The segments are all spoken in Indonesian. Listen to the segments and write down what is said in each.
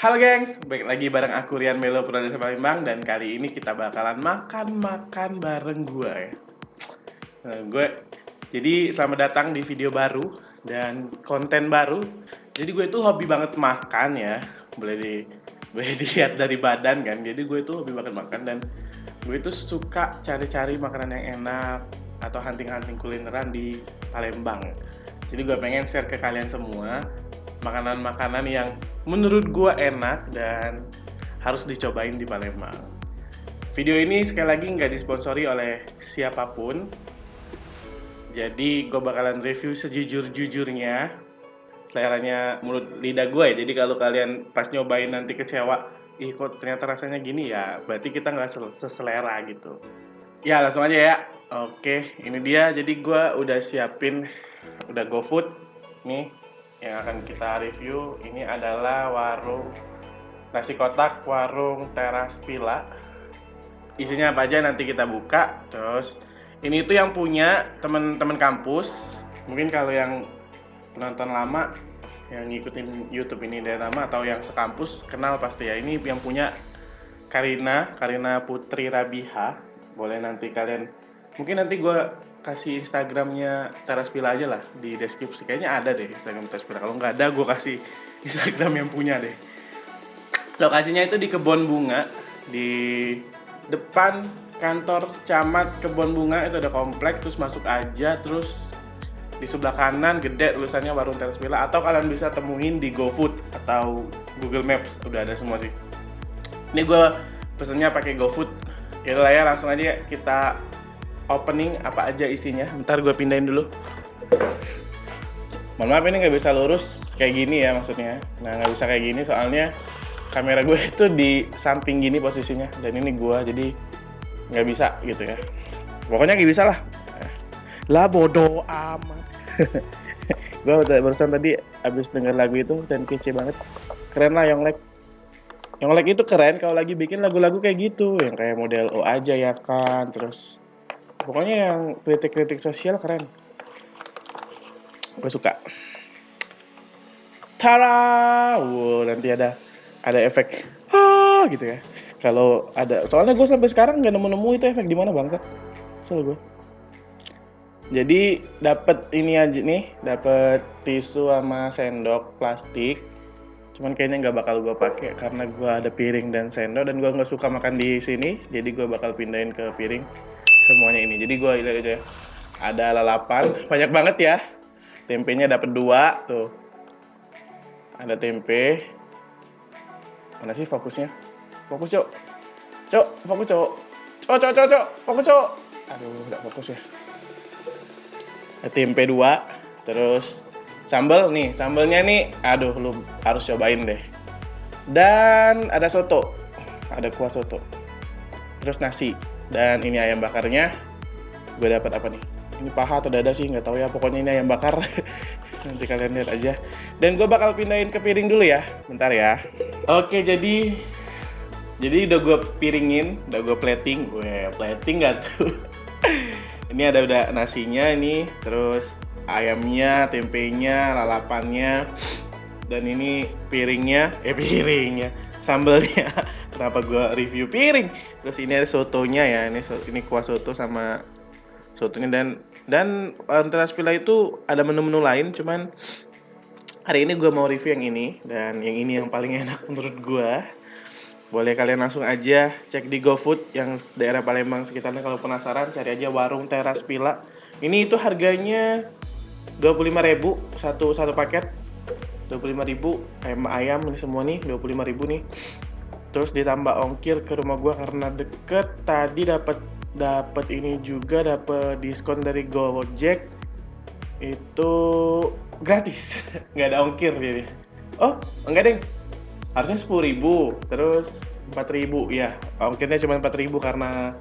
Halo gengs, balik lagi bareng aku Rian Melo Pradesa Palembang. Dan kali ini kita bakalan makan-makan bareng gue ya. Jadi selamat datang di video baru dan konten baru. Jadi gue itu hobi banget makan ya. Boleh dilihat dari badan kan. Jadi gue itu hobi banget makan dan gue itu suka cari-cari makanan yang enak atau hunting-hunting kulineran di Palembang. Jadi gue pengen share ke kalian semua makanan-makanan yang menurut gue enak dan harus dicobain di Palembang. Video ini sekali lagi nggak disponsori oleh siapapun. Jadi gue bakalan review sejujur-jujurnya, seleranya mulut lidah gue ya. Jadi kalau kalian pas nyobain nanti kecewa, ih kok ternyata rasanya gini ya, berarti kita nggak seselera gitu. Ya langsung aja ya. Oke, ini dia. Jadi gue udah siapin, udah GoFood nih yang akan kita review. Ini adalah warung nasi kotak, warung Teras Villa. Isinya apa aja nanti kita buka. Terus ini tuh yang punya teman-teman kampus. Mungkin kalau yang penonton lama yang ngikutin YouTube ini dari lama atau yang sekampus kenal pasti ya. Ini yang punya Karina Putri Rabiha. Boleh nanti kalian, mungkin nanti gue kasih Instagramnya Teras Villa aja lah di deskripsi. Kayaknya ada deh Instagram Teras Villa. Kalau nggak ada, gue kasih Instagram yang punya deh. Lokasinya itu di Kebon Bunga, di depan kantor camat Kebon Bunga. Itu ada komplek, terus masuk aja. Terus di sebelah kanan gede tulisannya warung Teras Villa, atau kalian bisa temuin di GoFood atau Google Maps, udah ada semua sih. Ini gue pesennya pakai GoFood. Ya lah ya, langsung aja kita opening apa aja isinya. Bentar gue pindahin dulu. Mohon maaf ini nggak bisa lurus kayak gini ya maksudnya. Nah nggak bisa kayak gini soalnya kamera gue itu di samping gini posisinya. Dan ini gue jadi nggak bisa gitu ya. Pokoknya nggak bisa lah. Lah bodoh amat. Gue barusan tadi abis denger lagu itu dan kece banget. Keren lah Yonglek. Yonglek itu keren kalau lagi bikin lagu-lagu kayak gitu, yang kayak model O aja ya kan, terus pokoknya yang kritik-kritik sosial keren. Gue suka. Tara, wow, nanti ada efek gitu ya. Kalau ada, soalnya gue sampai sekarang nggak nemu itu efek di mana bangsat. Kesel gue. Jadi dapat ini aja nih, dapat tisu sama sendok plastik. Cuman kayaknya nggak bakal gue pakai karena gue ada piring dan sendok dan gue nggak suka makan di sini. Jadi gue bakal pindahin ke piring semuanya ini. Jadi gue lihat aja, ada lalapan banyak banget ya. Tempenya dapat 2 tuh. Ada tempe. Mana sih fokusnya? Fokus cok. Cok, fokus cok. Cok, fokus cok. Aduh, nggak fokus ya. Ada tempe 2. Terus sambal nih, sambalnya nih, aduh lu harus cobain deh. Dan ada soto, ada kuah soto. Terus nasi, dan ini ayam bakarnya. Gue dapat apa nih? Ini paha atau dada sih, nggak tahu ya. Pokoknya ini ayam bakar. Nanti kalian lihat aja. Dan gue bakal pindahin ke piring dulu ya, bentar ya. Oke, jadi udah gue piringin, udah gue plating. Gue plating nggak tuh? Ini ada udah nasinya ini, terus ayamnya, tempenya, lalapannya, dan ini piringnya, sambalnya. Kenapa gue review piring? Terus ini ada sotonya ya, ini kuah soto sama sotonya dan Teras Villa itu ada menu-menu lain, cuman hari ini gue mau review yang ini dan yang ini yang paling enak menurut gue. Boleh kalian langsung aja cek di GoFood yang daerah Palembang sekitarnya. Kalau penasaran cari aja warung Teras Villa. Ini itu harganya 25.000 satu paket. 25.000 ayam ini semua nih 25.000 nih. Terus ditambah ongkir ke rumah gua karena deket. Tadi dapat ini juga, dapat diskon dari Gojek. Itu gratis. Nggak ada ongkir jadi. Oh, enggak deh. Harusnya 10.000, terus 4.000 ya. Ongkirnya cuma 4.000 karena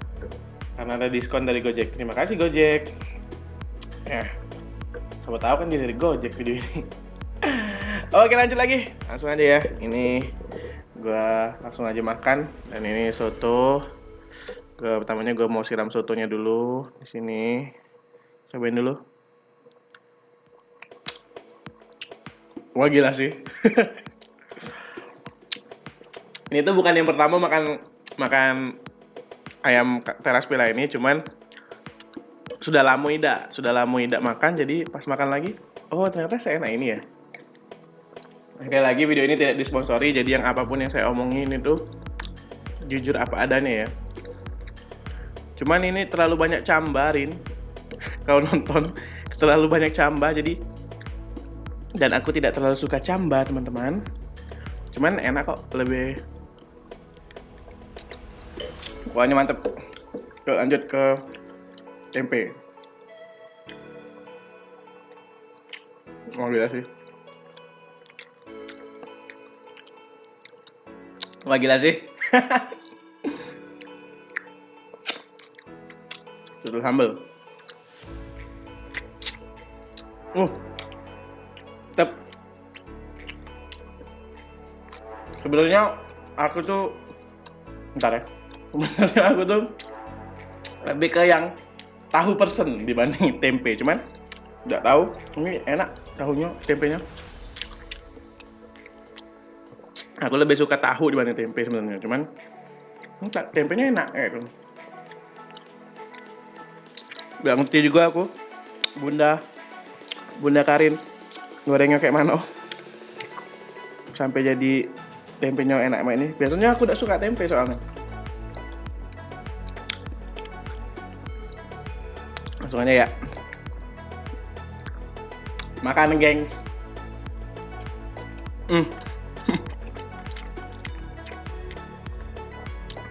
ada diskon dari Gojek. Terima kasih Gojek. Ya, siapa tahu kan dia dari Gojek video ini. Oke lanjut lagi, langsung aja ya. Ini gua langsung aja makan. Dan ini soto. Pertamanya gua mau siram sotonya dulu di sini. Cobain dulu. Wah gila sih. Ini tuh bukan yang pertama makan ayam teras pila ini, cuman sudah lama tidak makan, jadi pas makan lagi, oh ternyata seenak ini ya. Sekali lagi video ini tidak disponsori, jadi yang apapun yang saya omongin itu jujur apa adanya ya. Cuman ini terlalu banyak cambarin kalau nonton, terlalu banyak camba, jadi dan aku tidak terlalu suka camba teman-teman. Cuman enak kok, lebih kuahnya mantep. Yuk lanjut ke tempe. Oh gila sih. Wah gila sih. Sudah sambal. Tep. Sebenarnya aku tuh bentar ya. Sebenarnya aku tuh lebih ke yang tahu person dibanding tempe, cuman nggak tahu ini enak tahunya, tempenya. Aku lebih suka tahu dibanding tempe sebenarnya, cuman tempenya enak gitu. Gak ngerti juga aku Bunda Karin gorengnya kayak mana sampai jadi tempenya enak kayak ini. Biasanya aku tidak suka tempe soalnya. Langsung aja ya. Makan gengs.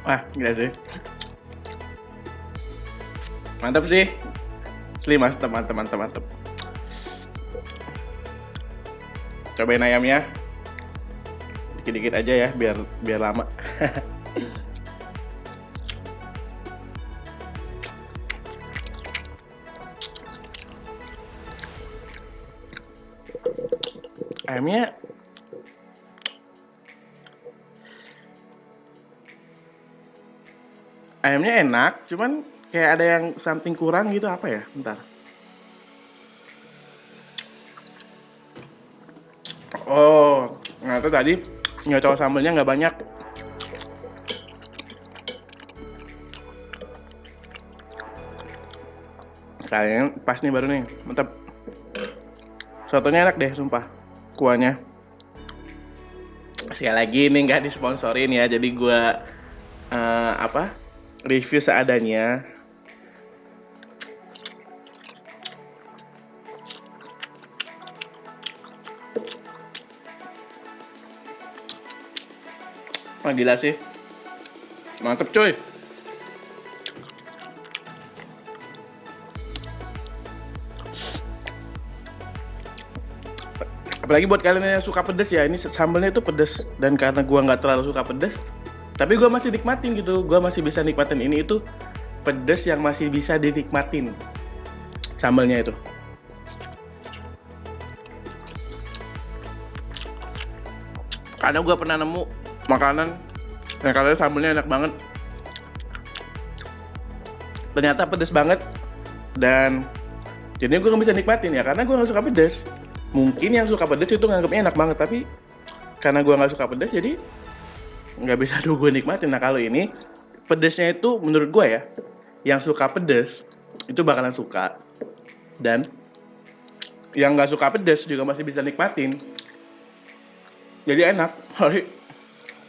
Wah gila sih. Mantap sih. Mantap. Cobain ayamnya. Dikit-dikit aja ya biar lama. Ayamnya enak, cuman kayak ada yang something kurang gitu, apa ya? Bentar. Oh, nah itu tadi nyocol sambelnya nggak banyak. Kayaknya pas nih baru nih, mantap. Sotonya enak deh, sumpah. Kuahnya. Sekali lagi ini nggak disponsorin ya, jadi gue review seadanya. Wah gila sih, mantep cuy. Apalagi buat kalian yang suka pedes ya, ini sambelnya itu pedes, dan karena gua nggak terlalu suka pedes, tapi gua masih nikmatin gitu, gua masih bisa nikmatin ini itu pedes yang masih bisa dinikmatin sambelnya itu. Karena gua pernah nemu makanan yang katanya sambelnya enak banget, ternyata pedes banget, dan jadi gue nggak bisa nikmatin ya karena gue nggak suka pedes. Mungkin yang suka pedes itu nganggapnya enak banget, tapi karena gue nggak suka pedes jadi nggak bisa gue nikmatin. Nah kalau ini pedesnya itu menurut gue ya, yang suka pedes itu bakalan suka, dan yang nggak suka pedes juga masih bisa nikmatin. Jadi enak.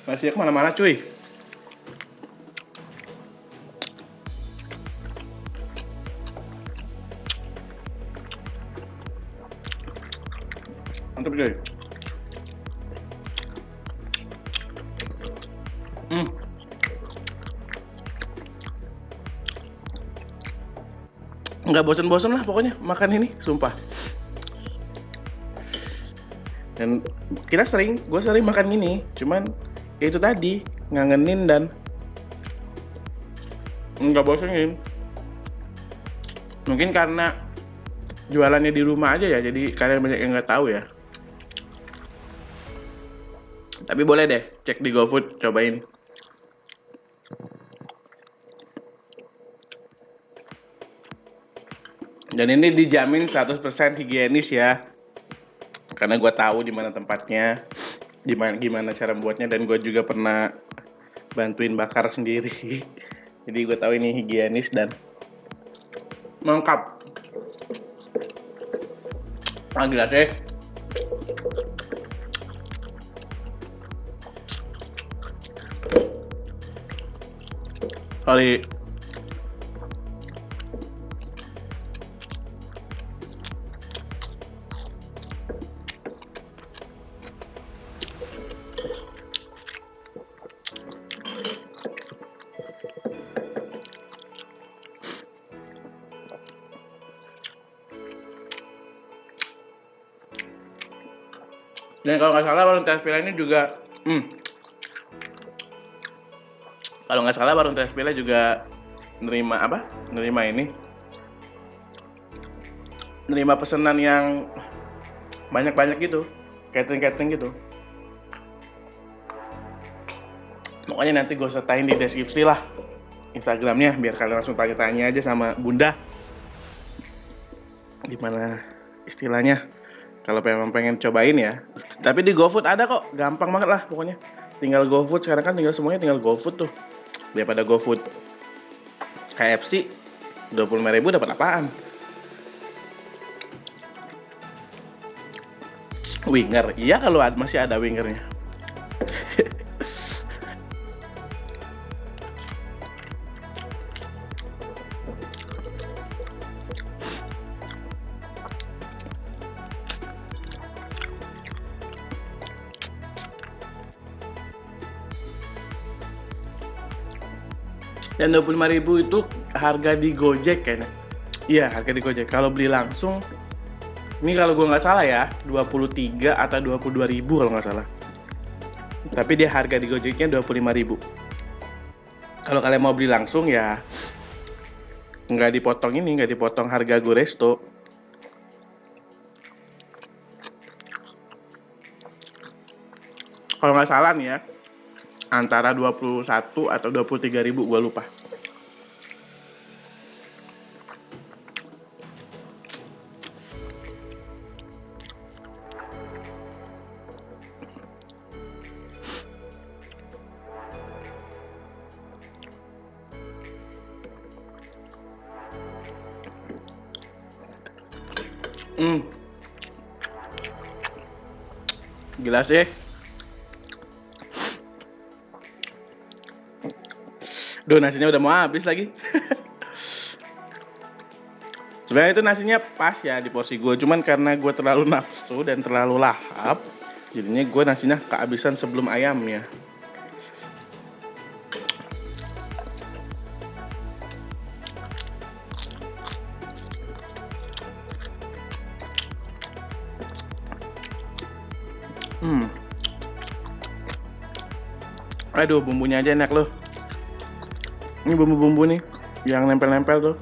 Masih kemana-mana cuy. Mantap cuy. Nggak bosan-bosan lah pokoknya makan ini, sumpah. Dan gue sering makan gini, cuman ya itu tadi ngangenin dan nggak bosenin. Mungkin karena jualannya di rumah aja ya, jadi kalian banyak yang nggak tahu ya. Tapi boleh deh cek di GoFood, cobain. Dan ini dijamin 100% higienis ya, karena gue tahu di mana tempatnya. gimana gimana cara membuatnya, dan gue juga pernah bantuin bakar sendiri. Jadi gue tahu ini higienis dan lengkap. Gila sih. Kali dan kalau nggak salah warung Tespila ini juga kalau nggak salah warung Tespila juga nerima apa? Nerima pesanan yang banyak-banyak gitu, catering gitu. Pokoknya nanti gue sertain di deskripsi lah Instagramnya, biar kalian langsung tanya-tanya aja sama Bunda gimana istilahnya kalau memang pengen cobain ya. Tapi di GoFood ada kok, gampang banget lah pokoknya. Tinggal GoFood, sekarang kan semuanya tinggal GoFood tuh. Daripada GoFood KFC 25.000 dapat apaan? Winger, iya kalau masih ada wingernya. Dan 25.000 itu harga di Gojek kayaknya. Iya, harga di Gojek. Kalau beli langsung, ini kalau gue nggak salah ya, 23 atau 22.000 kalau nggak salah. Tapi dia harga di Gojeknya 25.000. Kalau kalian mau beli langsung ya, nggak dipotong harga Goresto. Kalau nggak salah nih ya, antara 21 atau 23.000, gue lupa. Gila sih. Duh, nasinya udah mau habis lagi. Sebenarnya itu nasinya pas ya di porsi gue, cuman karena gue terlalu nafsu dan terlalu lahap, jadinya gue nasinya kehabisan sebelum ayamnya. Aduh, bumbunya aja enak loh. Ini bumbu-bumbu nih yang nempel-nempel tuh.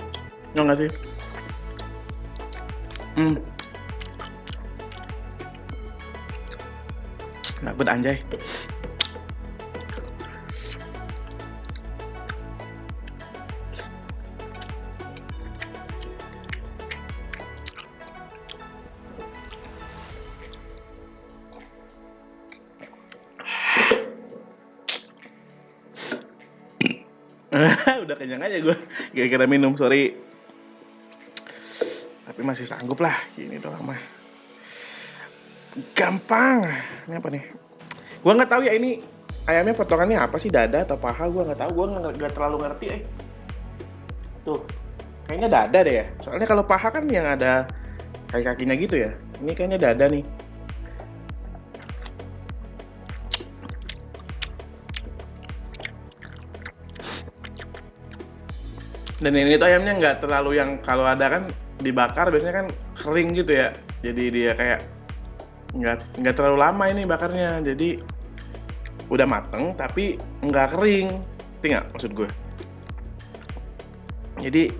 Tau nggak sih? Dapet anjay. Udah kenyang aja gue gara-gara minum, sorry. Tapi masih sanggup lah, gini doang mah. Gampang. Ini apa nih? Gue nggak tahu ya ini ayamnya potongannya apa sih, dada atau paha? Gue nggak tahu. Gue nggak terlalu ngerti. Tuh, kayaknya dada deh ya. Soalnya kalau paha kan yang ada kaki-kakinya gitu ya. Ini kayaknya dada nih. Dan ini tuh ayamnya nggak terlalu yang kalau ada kan dibakar biasanya kan kering gitu ya. Jadi dia kayak nggak terlalu lama ini bakarnya. Jadi udah mateng tapi nggak kering. Tinggal maksud gue. Jadi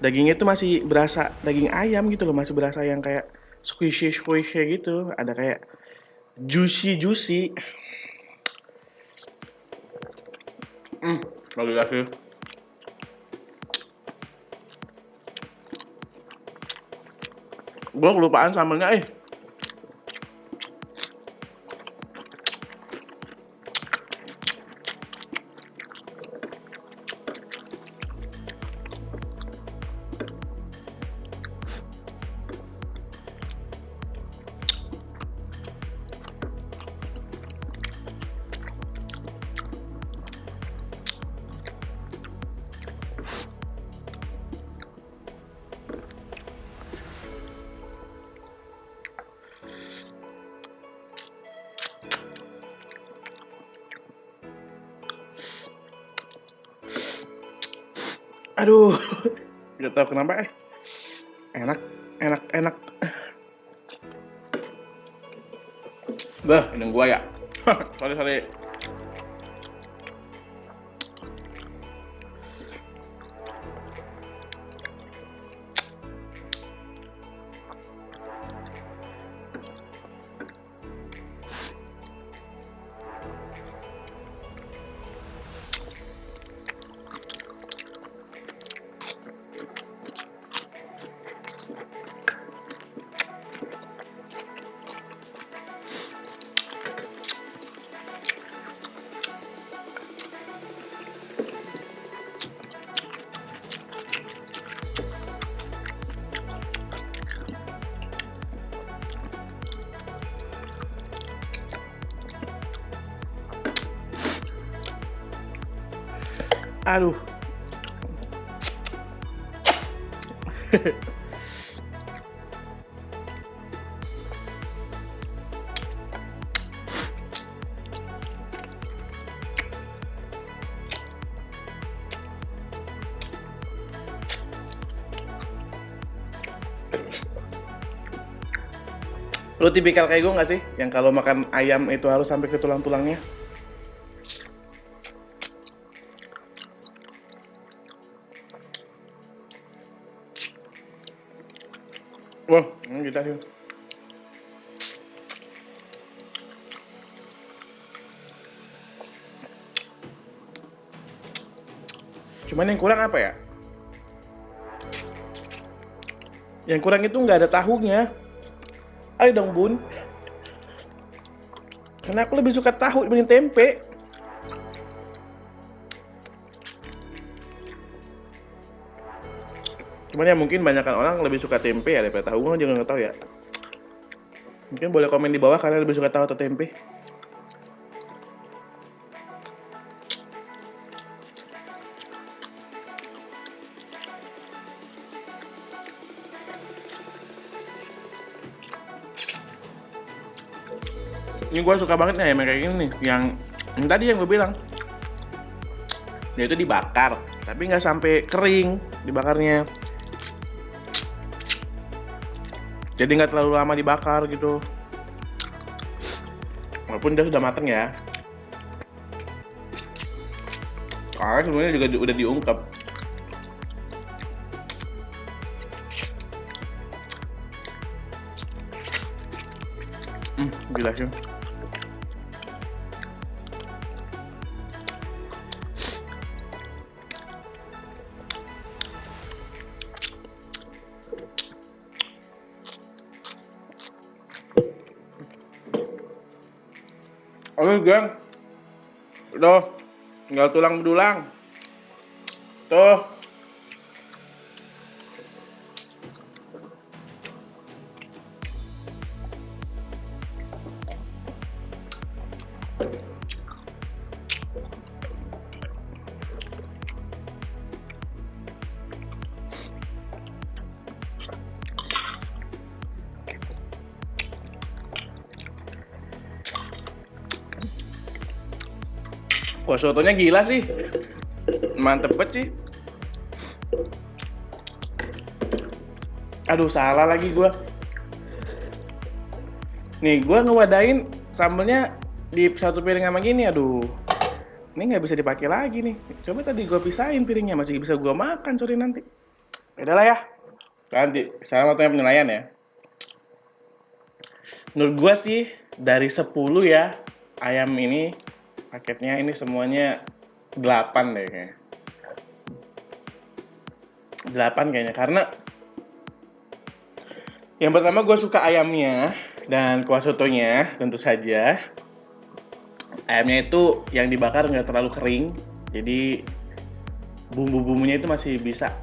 dagingnya tuh masih berasa daging ayam gitu loh, masih berasa yang kayak squishy gitu. Ada kayak juicy. Lagi sih. Gue kelupaan sambelnya. Aduh, nggak tahu kenapa enak, enak, enak. Bah, hidung gua ya. Sorry. Aduh. Lu tipikal kayak gue nggak sih? Yang kalau makan ayam itu harus sampai ke tulang-tulangnya? Wah, kita sih. Cuman yang kurang apa ya? Yang kurang itu nggak ada tahunya. Ayo dong bun. Karena aku lebih suka tahu dibanding tempe. Cuman ya mungkin banyakan orang lebih suka tempe ya daripada tahu. Gue juga nggak tahu ya. Mungkin boleh komen di bawah kalian lebih suka tahu atau tempe. Ini gue suka banget nih ayam kayak gini nih. Yang tadi yang gue bilang, dia itu dibakar, tapi nggak sampai kering dibakarnya. Jadi nggak terlalu lama dibakar gitu. Walaupun dia sudah mateng ya. Karena sebenarnya juga udah diungkep. Gila sih. Oke, geng. Udah, tinggal tulang bedulang. Tuh. Wah, sotonya gila sih. Mantep banget sih. Aduh, salah lagi gua. Nih, gua ngewadain sambelnya di satu piring sama gini, aduh. Ini nggak bisa dipakai lagi nih. Coba tadi gua pisahin piringnya, masih bisa gua makan sore nanti. Udah lah ya. Nanti, sekarang waktunya penilaian ya. Menurut gua sih, dari 10 ya, ayam ini, paketnya ini semuanya 8 deh kayaknya. 8 kayaknya, karena yang pertama gue suka ayamnya dan kuah sotonya tentu saja. Ayamnya itu yang dibakar nggak terlalu kering, jadi bumbu-bumbunya itu masih bisa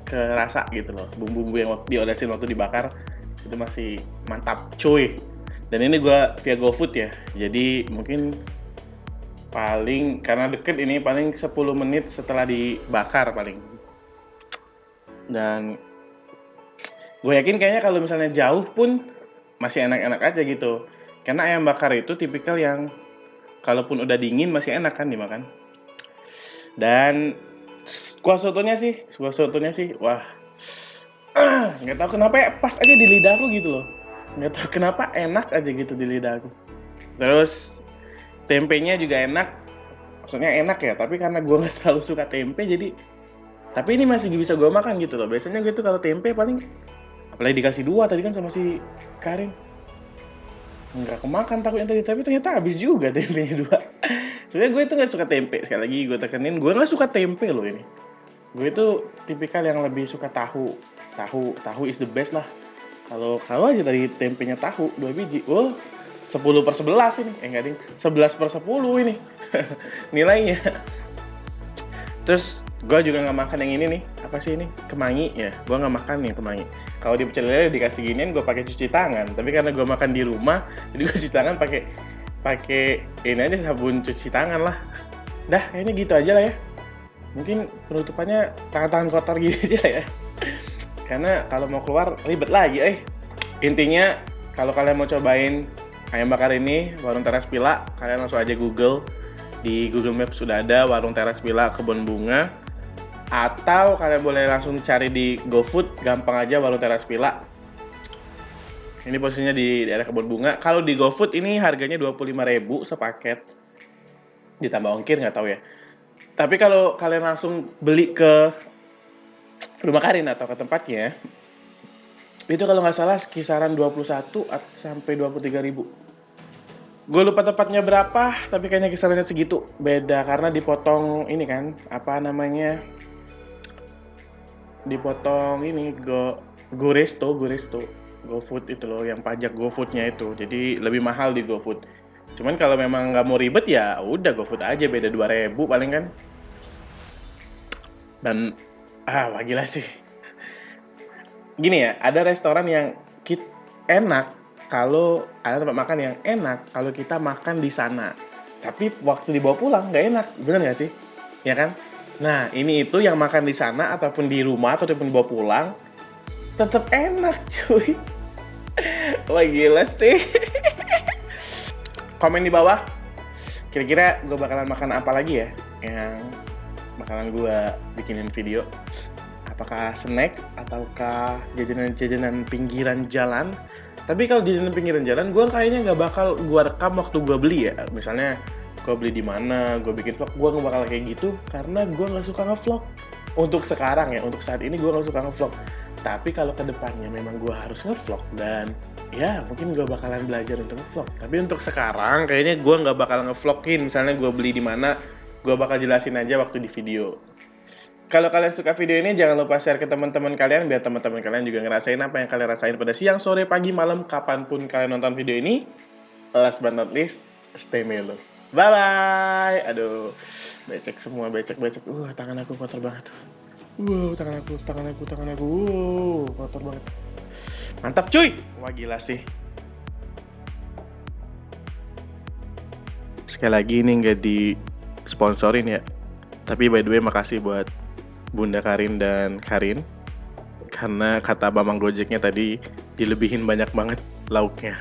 kerasa gitu loh. Bumbu-bumbu yang diolesin waktu dibakar itu masih mantap, cuy. Dan ini gue via GoFood ya, jadi mungkin paling karena deket ini paling 10 menit setelah dibakar paling. Dan gue yakin kayaknya kalau misalnya jauh pun masih enak-enak aja gitu. Karena ayam bakar itu tipikal yang kalaupun udah dingin masih enak kan dimakan. Dan Kuah sotonya sih, wah, nggak tahu kenapa ya, pas aja di lidah aku gitu loh. Nggak tahu kenapa enak aja gitu di lidah aku. Terus tempenya juga enak, maksudnya enak ya, tapi karena gue nggak terlalu suka tempe jadi, tapi ini masih bisa gue makan gitu loh. Biasanya gue tuh kalau tempe paling, apalagi dikasih 2 tadi kan sama si Karin, nggak kemakan takutnya tadi, tapi ternyata habis juga tempenya 2. Sebenarnya gue itu nggak suka tempe, sekali lagi gue tekenin, gue nggak suka tempe loh ini. Gue itu tipikal yang lebih suka tahu. Tahu is the best lah. Kalau aja tadi tempenya tahu 2 biji, 10/11 ini, enggak ding, 11/10 ini nilainya. Terus gue juga nggak makan yang ini nih, apa sih ini, kemangi ya, gue nggak makan nih kemangi. Kalau di pecel lele dikasih ginian gue pakai cuci tangan, tapi karena gue makan di rumah jadi gue cuci tangan pakai ini aja, sabun cuci tangan lah. Dah, kayaknya gitu aja lah ya. Mungkin penutupannya tangan-tangan kotor gini aja lah ya. Karena kalau mau keluar ribet lagi. Intinya kalau kalian mau cobain ayam bakar ini, Warung Teras Pila, kalian langsung aja Google. Di Google Maps sudah ada Warung Teras Pila Kebun Bunga. Atau kalian boleh langsung cari di GoFood, gampang aja Warung Teras Pila. Ini posisinya di daerah Kebun Bunga. Kalau di GoFood ini harganya 25.000 sepaket. Ditambah ongkir nggak tahu ya. Tapi kalau kalian langsung beli ke rumah Karin atau ke tempatnya, itu kalau nggak salah kisaran 21 sampai 23.000. Gue lupa tepatnya berapa, tapi kayaknya kisarannya segitu. Beda karena dipotong ini kan, apa namanya? Dipotong ini GoResto, GoFood itu loh, yang pajak GoFoodnya itu. Jadi lebih mahal di GoFood. Cuman kalau memang nggak mau ribet ya udah GoFood aja, beda 2.000 paling kan. Dan wah gila sih. Gini ya, ada restoran yang enak kalau ada tempat makan yang enak kalau kita makan di sana. Tapi waktu dibawa pulang nggak enak, bener nggak sih? Ya kan? Nah, ini itu yang makan di sana ataupun di rumah ataupun dibawa pulang tetap enak, cuy. Wah gila sih. Komen di bawah, kira-kira gue bakalan makan apa lagi ya yang bakalan gue bikinin video. Apakah snack ataukah jajanan-jajanan pinggiran jalan? Tapi kalau jajanan pinggiran jalan, gue kayaknya nggak bakal gue rekam waktu gue beli ya. Misalnya gue beli di mana, gue bikin vlog, gue nggak bakal kayak gitu karena gue nggak suka ngevlog. Untuk sekarang ya, untuk saat ini gue nggak suka ngevlog. Tapi kalau kedepannya memang gue harus ngevlog dan ya mungkin gue bakalan belajar untuk ngevlog. Tapi untuk sekarang kayaknya gue nggak bakal ngevlogin. Misalnya gue beli di mana, gue bakal jelasin aja waktu di video. Kalau kalian suka video ini, jangan lupa share ke teman-teman kalian, biar teman-teman kalian juga ngerasain apa yang kalian rasain pada siang, sore, pagi, malam, kapanpun kalian nonton video ini. Last but not least, stay mellow. Bye-bye! Aduh, becek semua, becek. Tangan aku kotor banget. Tangan aku. Kotor banget. Mantap cuy! Wah gila sih. Sekali lagi ini nggak di-sponsorin ya. Tapi by the way, makasih buat Bunda Karin dan Karin, karena kata Bambang Gojeknya tadi dilebihin banyak banget lauknya.